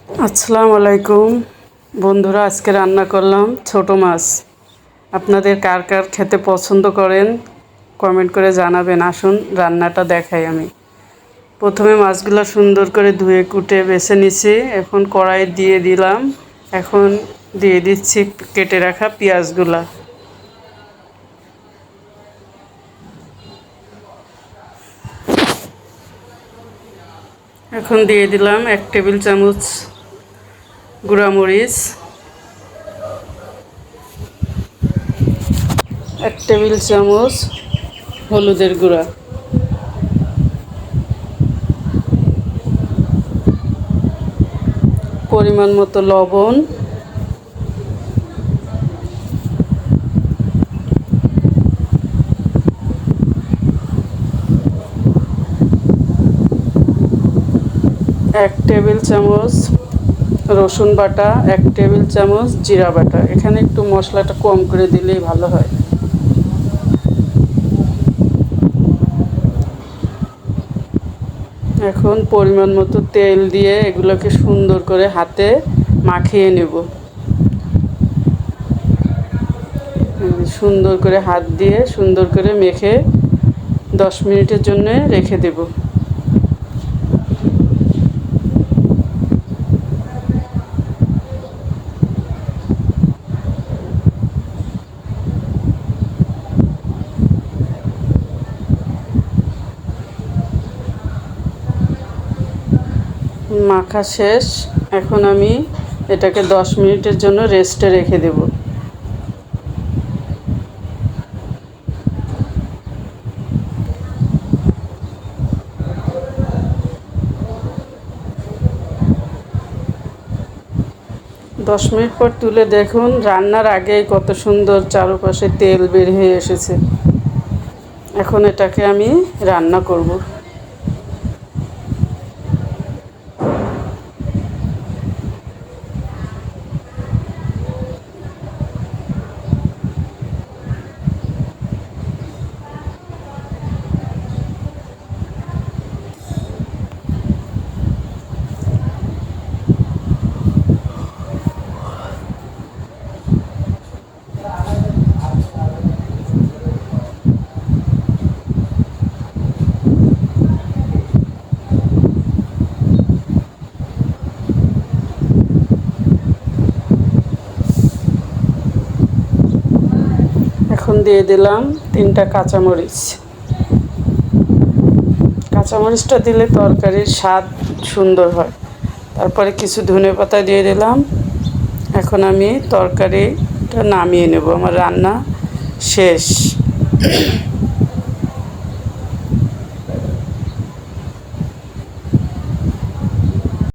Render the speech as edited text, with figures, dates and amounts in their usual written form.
আসসালামু আলাইকুম বন্ধুরা, আজকে রান্না করলাম ছোট মাছ। আপনাদের কার কার খেতে পছন্দ করেন কমেন্ট করে জানাবেন। আসুন রান্নাটা দেখাই। আমি প্রথমে মাছগুলো সুন্দর করে ধুয়ে কুটে বেছে নিছি। এখন কড়াই দিয়ে দিলাম। এখন দিয়ে দিচ্ছি কেটে রাখা পেঁয়াজগুলা। এখন দিয়ে দিলাম 1 টেবিল চামচ গুঁড়ামরিচ, 1 টেবিল চামচ হলুদের গুঁড়া, পরিমাণ মতো লবণ, এক টেবিল চামচ রসুন বাটা, 1 টেবিল চামচ জিরা বাটা। এখানে একটু মশলাটা কম করে দিলেই ভালো হয়। এখন পরিমাণ মতো তেল দিয়ে এগুলোকে সুন্দর করে হাতে মাখিয়ে নেব। সুন্দর করে হাত দিয়ে সুন্দর করে মেখে 10 মিনিটের জন্য রেখে দেব। মাখা শেষ। এখন আমি এটাকে 10 মিনিটের জন্য রেস্টে রেখে দেব। দশ মিনিট পর তুলে দেখুন, রান্নার আগেই কত সুন্দর চারপাশে তেল বের হয়ে এসেছে। এখন এটাকে আমি রান্না করব। এখন দিয়ে দিলাম 3টা কাঁচামরিচ। কাঁচামরিচটা দিলে তরকারির স্বাদ সুন্দর হয়। তারপরে কিছু ধনেপাতা দিয়ে দিলাম। এখন আমি তরকারিটা নামিয়ে নেব। আমার রান্না শেষ।